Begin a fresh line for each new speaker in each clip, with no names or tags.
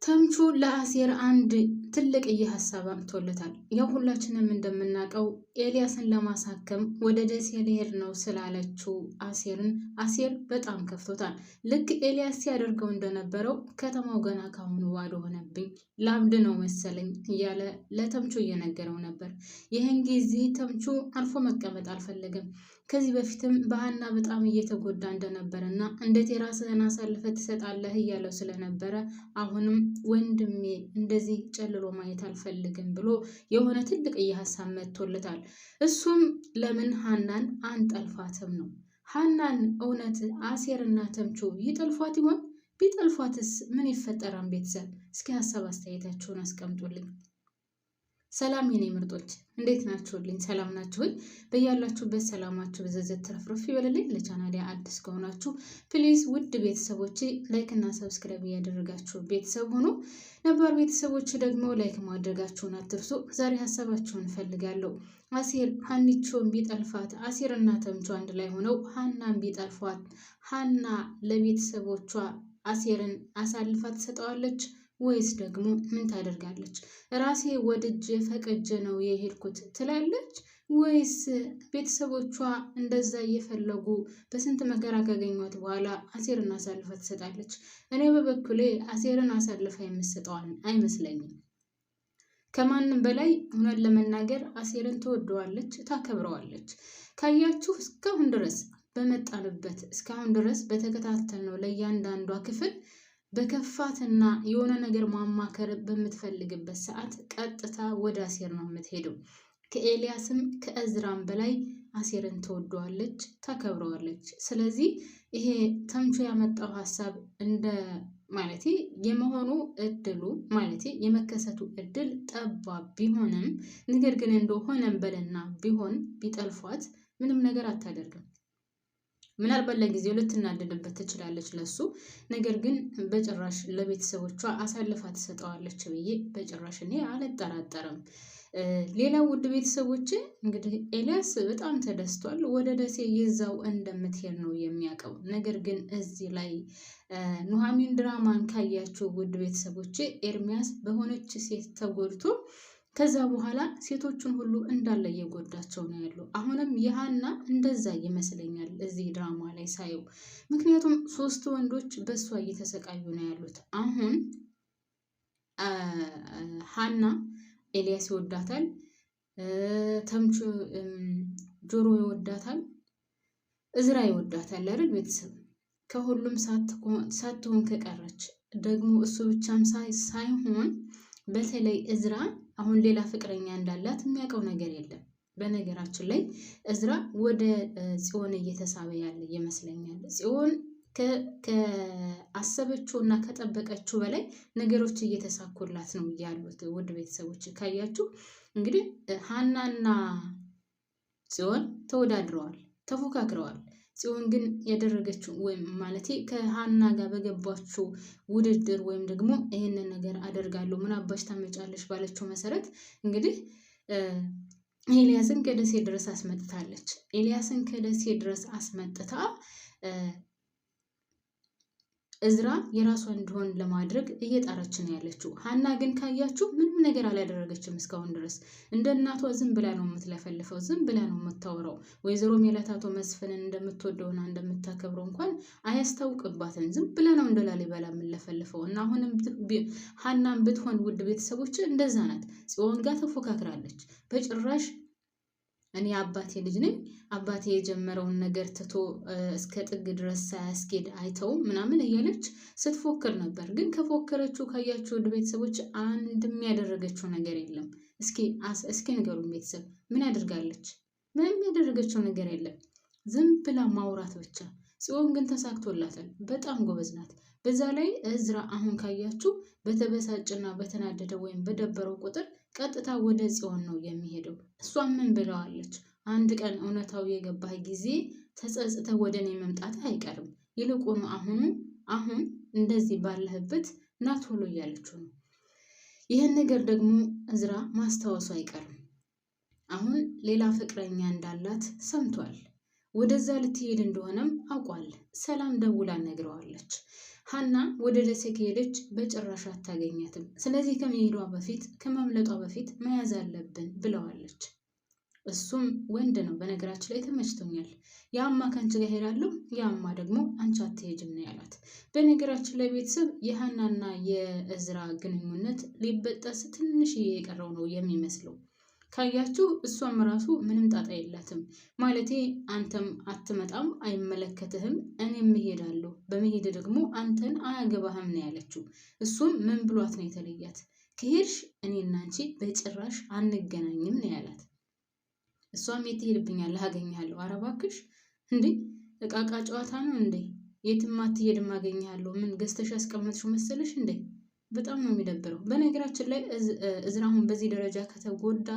ተምቹ ለአሴር አንድ ትልቅ ሀሳብ አምጥቶለታል። ያው ሁላችንም እንደምናውቀው ኤልያስን ለማሳከም ወደ ደሴ ሊሄድ ነው ስላለችው አሴር በጣም ከፍቶታል። ልክ ኤልያስ ሲያደርገው እንደነበረው ከተማው ገና ካሁኑ ባዶ ሆነብኝ፣ ላብድ ነው መሰለኝ እያለ ለተምቹ እየነገረው ነበር። ይህን ጊዜ ተምቹ አልፎ መቀመጥ አልፈለገም። ከዚህ በፊትም በሀና በጣም እየተጎዳ እንደነበረ እና እንዴት የራስህን አሳልፈ ትሰጣለህ እያለው ስለነበረ አሁንም ወንድሜ እንደዚህ ጨልሎ ማየት አልፈልግም ብሎ የሆነ ትልቅ ሀሳብ መጥቶለታል። እሱም ለምን ሀናን አንጠልፋትም ነው። ሀናን እውነት አሴርና ተምቹ ይጠልፏት ይሆን? ቢጠልፏትስ ምን ይፈጠራል? ቤተሰብ እስኪ ሀሳብ አስተያየታችሁን አስቀምጡልኝ። ሰላም የኔ ምርጦች እንዴት ናችሁልኝ? ሰላም ናችሁኝ? በያላችሁበት ሰላማችሁ በዘዘት ተረፍረፍ ይበልልኝ። ለቻናሌ አዲስ ከሆናችሁ ፕሊዝ ውድ ቤተሰቦች ላይክ እና ሰብስክራይብ እያደረጋችሁ ቤተሰብ ሆኖ ነባር ቤተሰቦች ደግሞ ላይክ ማድረጋችሁን አትርሱ። ዛሬ ሀሳባችሁን እፈልጋለሁ። አሴር ሀኒቾን ቢጠልፋት፣ አሴር እና ተምቹ አንድ ላይ ሆነው ሀናን ቢጠልፏት ሀና ለቤተሰቦቿ አሴርን አሳልፋ ትሰጠዋለች ወይስ ደግሞ ምን ታደርጋለች? ራሴ ወድጄ ፈቅጄ ነው የሄድኩት ትላለች ወይስ ቤተሰቦቿ እንደዛ እየፈለጉ በስንት መከራ ካገኟት በኋላ አሴርን አሳልፋ ትሰጣለች? እኔ በበኩሌ አሴርን አሳልፋ የምትሰጠዋን አይመስለኝም። ከማንም በላይ እውነት ለመናገር አሴርን ትወደዋለች፣ ታከብረዋለች። ካያችሁ እስካሁን ድረስ በመጣንበት እስካሁን ድረስ በተከታተልነው ለእያንዳንዷ ክፍል በከፋትና የሆነ ነገር ማማከር በምትፈልግበት ሰዓት ቀጥታ ወደ አሴር ነው የምትሄደው። ከኤልያስም ከእዝራም በላይ አሴርን ትወደዋለች፣ ታከብረዋለች። ስለዚህ ይሄ ተምቹ ያመጣው ሀሳብ እንደ ማለቴ የመሆኑ እድሉ ማለቴ የመከሰቱ እድል ጠባብ ቢሆንም ነገር ግን እንደሆነም በለና ቢሆን ቢጠልፏት ምንም ነገር አታደርግም። ምናልባት ለጊዜው ልትናደድበት ትችላለች ለሱ። ነገር ግን በጭራሽ ለቤተሰቦቿ አሳልፋ ትሰጠዋለች ብዬ በጭራሽ እኔ አልጠራጠርም። ሌላው ውድ ቤተሰቦች እንግዲህ ኤልያስ በጣም ተደስቷል። ወደ ደሴ ይዛው እንደምትሄድ ነው የሚያውቀው። ነገር ግን እዚህ ላይ ኑሐሚን ድራማን ካያችሁ ውድ ቤተሰቦች ኤርሚያስ በሆነች ሴት ተጎድቶ ከዛ በኋላ ሴቶቹን ሁሉ እንዳለ እየጎዳቸው ነው ያለው። አሁንም የሀና እንደዛ ይመስለኛል እዚህ ድራማ ላይ ሳየው። ምክንያቱም 3 ወንዶች በእሷ እየተሰቃዩ ነው ያሉት። አሁን ሀና ኤልያስ ይወዳታል፣ ተምቹ ጆሮ ይወዳታል፣ እዝራ ይወዳታል አይደል ቤተሰብ። ከሁሉም ሳትሆን ከቀረች ደግሞ እሱ ብቻም ሳይሆን በተለይ እዝራ አሁን ሌላ ፍቅረኛ እንዳላት የሚያውቀው ነገር የለም። በነገራችን ላይ እዝራ ወደ ጽዮን እየተሳበ ያለ ይመስለኛል። ጽዮን ከአሰበችው እና ከጠበቀችው በላይ ነገሮች እየተሳኩላት ነው ያሉት። ውድ ቤተሰቦች ካያችሁ እንግዲህ ሀናና ጽዮን ተወዳድረዋል፣ ተፎካክረዋል። ጽዮን ግን ያደረገችው ወይም ማለቴ ከሀና ጋር በገባችው ውድድር ወይም ደግሞ ይሄንን ነገር አደርጋለሁ ምን አባሽ ታመጫለሽ ባለችው መሰረት እንግዲህ ኤልያስን ከደሴ ድረስ አስመጥታለች። ኤልያስን ከደሴ ድረስ አስመጥታ እዝራ የራሷ እንዲሆን ለማድረግ እየጣረች ነው ያለችው። ሀና ግን ካያችሁ ምንም ነገር አላደረገችም እስካሁን ድረስ። እንደ እናቷ ዝም ብላ ነው የምትለፈልፈው፣ ዝም ብላ ነው የምታወራው። ወይዘሮ ሜላት አቶ መስፍንን እንደምትወደውና እንደምታከብረው እንኳን አያስታውቅባትም። ዝም ብላ ነው እንደ ላሊበላ የምትለፈልፈው። እና አሁንም ሀናን ብትሆን ውድ ቤተሰቦች እንደዛ ናት። ጽዮን ጋር ተፎካክራለች። በጭራሽ እኔ አባቴ ልጅ ነኝ፣ አባቴ የጀመረውን ነገር ትቶ እስከ ጥግ ድረስ ሳያስኬድ አይተው ምናምን እያለች ስትፎክር ነበር። ግን ከፎከረችው ካያችሁ ውድ ቤተሰቦች አንድም ያደረገችው ነገር የለም። እስኪ ንገሩን ቤተሰብ፣ ምን ያደርጋለች? ምንም ያደረገችው ነገር የለም። ዝም ብላ ማውራት ብቻ። ጽዮን ግን ተሳክቶላታል። በጣም ጎበዝ ናት። በዛ ላይ እዝራ አሁን ካያችሁ በተበሳጭና በተናደደ ወይም በደበረው ቁጥር ቀጥታ ወደ ጽዮን ነው የሚሄደው። እሷ ምን ብለዋለች? አንድ ቀን እውነታው የገባህ ጊዜ ተጸጽተ ወደ እኔ መምጣት አይቀርም። ይልቁኑ አሁን እንደዚህ ባለህበት ና ቶሎ እያለችው ነው። ይህን ነገር ደግሞ እዝራ ማስታወሱ አይቀርም። አሁን ሌላ ፍቅረኛ እንዳላት ሰምቷል። ወደዛ ልትሄድ እንደሆነም አውቋል። ሰላም ደውላ ነግረዋለች። ሀና ወደ ደሴ ከሄደች በጭራሽ አታገኛትም። ስለዚህ ከመሄዷ በፊት ከመምለጧ በፊት መያዝ አለብን ብለዋለች። እሱም ወንድ ነው በነገራችን ላይ ተመችቶኛል። ያማ ከአንቺ ጋር ሄዳለሁ፣ ያማ ደግሞ አንቺ አትሄጂም ነው ያላት። በነገራችን ላይ ቤተሰብ የሀናና የእዝራ ግንኙነት ሊበጠስ ትንሽ የቀረው ነው የሚመስለው። ካያችሁ እሷም ራሱ ምንም ጣጣ የላትም። ማለቴ አንተም አትመጣም፣ አይመለከትህም፣ እኔም እሄዳለሁ፣ በመሄድ ደግሞ አንተን አያገባህም ነው ያለችው። እሱም ምን ብሏት ነው የተለያት? ከሄድሽ እኔና አንቺ በጭራሽ አንገናኝም ነው ያላት። እሷም የት ትሄድብኛለህ? አገኘሃለሁ። ኧረ እባክሽ እንዴ እቃቃ ጨዋታ ነው እንዴ? የትም አትሄድም፣ አገኘሃለሁ። ምን ገዝተሽ ያስቀመጥሽው መሰለሽ እንዴ? በጣም ነው የሚደብረው። በነገራችን ላይ እዝራ አሁን በዚህ ደረጃ ከተጎዳ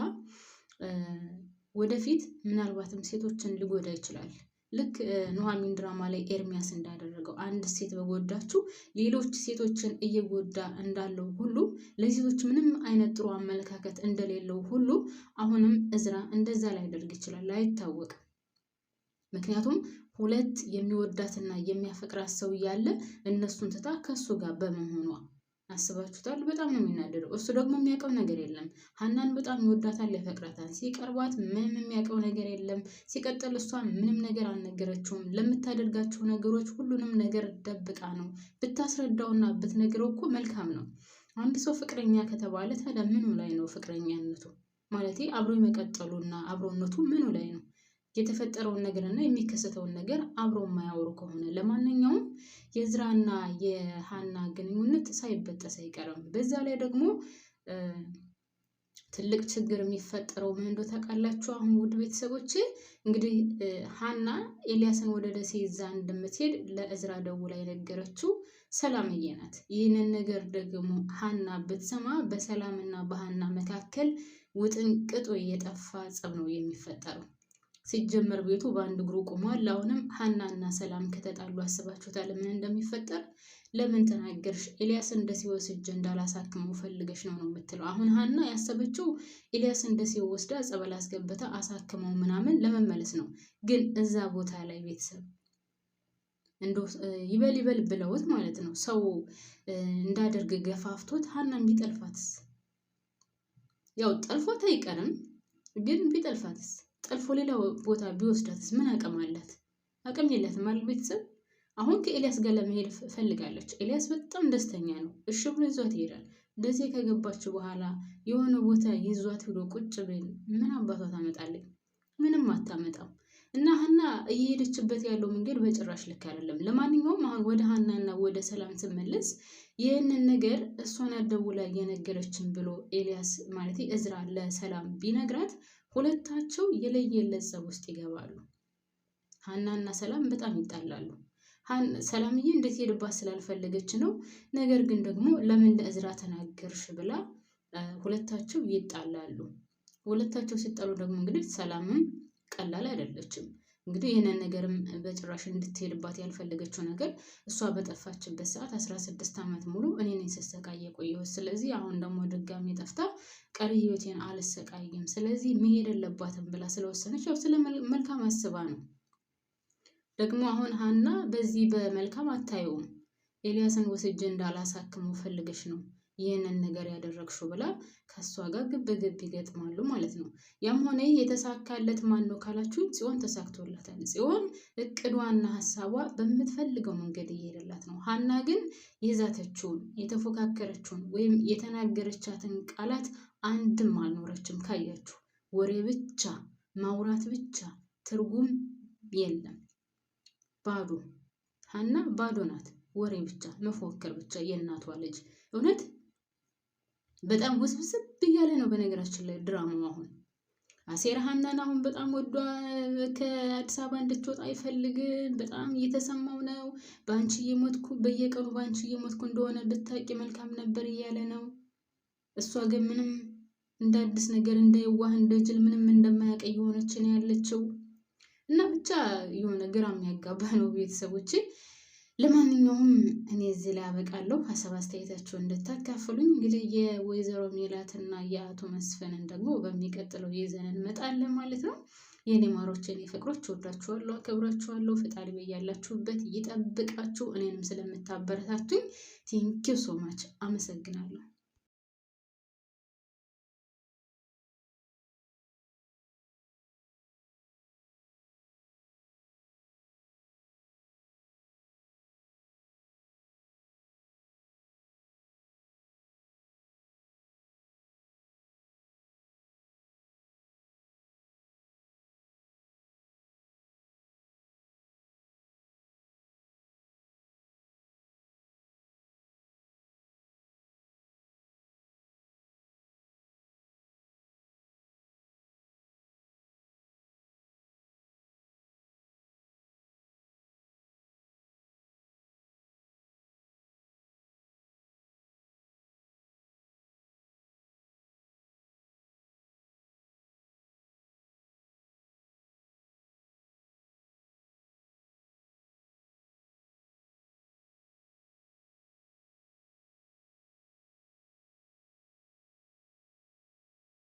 ወደፊት ምናልባትም ሴቶችን ሊጎዳ ይችላል። ልክ ኑሐሚን ድራማ ላይ ኤርሚያስ እንዳደረገው አንድ ሴት በጎዳችው ሌሎች ሴቶችን እየጎዳ እንዳለው ሁሉ ለሴቶች ምንም አይነት ጥሩ አመለካከት እንደሌለው ሁሉ አሁንም እዝራ እንደዛ ሊያደርግ ይችላል፣ አይታወቅም። ምክንያቱም ሁለት የሚወዳትና የሚያፈቅራት ሰው እያለ እነሱን ትታ ከሱ ጋር በመሆኗ አስባችሁታል? በጣም ነው የሚናደደው። እሱ ደግሞ የሚያውቀው ነገር የለም። ሀናን በጣም ይወዳታል፣ ያፈቅራታል። ሲቀርባት ምንም የሚያውቀው ነገር የለም። ሲቀጥል እሷ ምንም ነገር አልነገረችውም። ለምታደርጋቸው ነገሮች ሁሉንም ነገር ደብቃ ነው። ብታስረዳውና ብትነግረው እኮ መልካም ነው። አንድ ሰው ፍቅረኛ ከተባለ ታዲያ ምኑ ላይ ነው ፍቅረኛነቱ? ማለቴ አብሮ የመቀጠሉና አብሮነቱ ምኑ ላይ ነው? የተፈጠረውን ነገርና የሚከሰተውን ነገር አብሮ የማያወሩ ከሆነ ለማንኛውም የእዝራና የሀና ግንኙነት ሳይበጠስ አይቀርም። በዛ ላይ ደግሞ ትልቅ ችግር የሚፈጠረው ምን እንደው ታውቃላችሁ? አሁን ውድ ቤተሰቦች እንግዲህ ሀና ኤልያስን ወደ ደሴ ይዛ እንደምትሄድ ለእዝራ ደውላ የነገረችው ሰላምዬ ናት። ይህንን ነገር ደግሞ ሀና ብትሰማ በሰላምና በሀና መካከል ውጥንቅጡ የጠፋ ጸብ ነው የሚፈጠረው። ሲጀመር ቤቱ በአንድ እግሩ ቆሟል። አሁንም ሀናና ሰላም ከተጣሉ አስባችሁታል ምን እንደሚፈጠር? ለምን ተናገርሽ? ኤልያስን ደሴ ወስጄ እንዳላሳክመው ፈልገሽ ነው የምትለው። አሁን ሀና ያሰበችው ኤልያስን ደሴ ወስዳ ጸበል አስገብታ አሳክመው ምናምን ለመመለስ ነው። ግን እዛ ቦታ ላይ ቤተሰብ እንደው ይበል ይበል ብለውት ማለት ነው ሰው እንዳደርግ ገፋፍቶት ሀናን ቢጠልፋትስ? ያው ጠልፎት አይቀርም፣ ግን ቢጠልፋትስ? ጠልፎ ሌላ ቦታ ቢወስዳትስ? ምን አቅም አላት? አቅም የላትም ማለት ቤተሰብ። አሁን ከኤልያስ ጋር ለመሄድ ፈልጋለች። ኤልያስ በጣም ደስተኛ ነው። እሺ ብሎ ይዟት ይሄዳል። እንደዚህ ከገባች በኋላ የሆነ ቦታ ይዟት ሄዶ ቁጭ ብል ምን አባቷ ታመጣለች? ምንም አታመጣም። እና ሀና እየሄደችበት ያለው መንገድ በጭራሽ ልክ አይደለም። ለማንኛውም አሁን ወደ ሀናና ወደ ሰላም ስመለስ ይህንን ነገር እሷን አደውላ እየነገረችን ብሎ ኤልያስ ማለት እዝራ ለሰላም ቢነግራት ሁለታቸው የለየለት ጸብ ውስጥ ይገባሉ። ሀናና ሰላም በጣም ይጣላሉ። ሰላምዬ እንድትሄድባት ስላልፈለገች ነው። ነገር ግን ደግሞ ለምን ለእዝራ ተናገርሽ ብላ ሁለታቸው ይጣላሉ። ሁለታቸው ሲጣሉ ደግሞ እንግዲህ ሰላምም ቀላል አይደለችም። እንግዲህ ይህንን ነገርም በጭራሽ እንድትሄድባት ያልፈለገችው ነገር እሷ በጠፋችበት ሰዓት 16 ዓመት ሙሉ እኔ ነኝ ስሰቃይ የቆየሁት። ስለዚህ አሁን ደግሞ ድጋሚ ጠፍታ ቀሪ ህይወቴን አልሰቃይም፣ ስለዚህ መሄድ የለባትም ብላ ስለወሰነች ያው ስለ መልካም አስባ ነው። ደግሞ አሁን ሀና በዚህ በመልካም አታየውም። ኤልያስን ወስጄ እንዳላሳክመው ፈልገሽ ነው ይህንን ነገር ያደረግሽው ብላ ከሷ ጋር ግብ ግብ ይገጥማሉ ማለት ነው። ያም ሆነ የተሳካለት ማን ነው ካላችሁ ጽዮን ተሳክቶላታል። ጽዮን እቅዷና ሀሳቧ በምትፈልገው መንገድ እየሄደላት ነው። ሀና ግን የዛተችውን የተፎካከረችውን ወይም የተናገረቻትን ቃላት አንድም አልኖረችም። ካያችሁ ወሬ ብቻ ማውራት ብቻ፣ ትርጉም የለም። ባዶ ሀና ባዶ ናት። ወሬ ብቻ መፎከር ብቻ የእናቷ ልጅ። እውነት በጣም ውስብስብ እያለ ነው በነገራችን ላይ ድራማው። አሁን አሴር ሀናን አሁን በጣም ወዷ ከአዲስ አበባ እንድትወጣ አይፈልግም። በጣም እየተሰማው ነው። በአንቺ እየሞትኩ በየቀኑ በአንቺ እየሞትኩ እንደሆነ ብታውቂ መልካም ነበር እያለ ነው። እሷ ግን ምንም እንደ አዲስ ነገር እንደ የዋህ እንደ ጅል ምንም እንደማያውቅ የሆነች ነው ያለችው። እና ብቻ የሆነ ግራ የሚያጋባ ነው ቤተሰቦች። ለማንኛውም እኔ እዚህ ላይ አበቃለሁ። ሀሳብ አስተያየታችሁን እንድታካፍሉኝ። እንግዲህ የወይዘሮ ሜላትና የአቶ መስፍንን ደግሞ በሚቀጥለው ይዘን እንመጣለን ማለት ነው። የኔ ማሮች የኔ ፍቅሮች ወዳችኋለሁ፣ አከብራችኋለሁ። ፈጣሪ በያላችሁበት ይጠብቃችሁ። እኔንም ስለምታበረታቱኝ ቴንኪው ሶ ማች አመሰግናለሁ።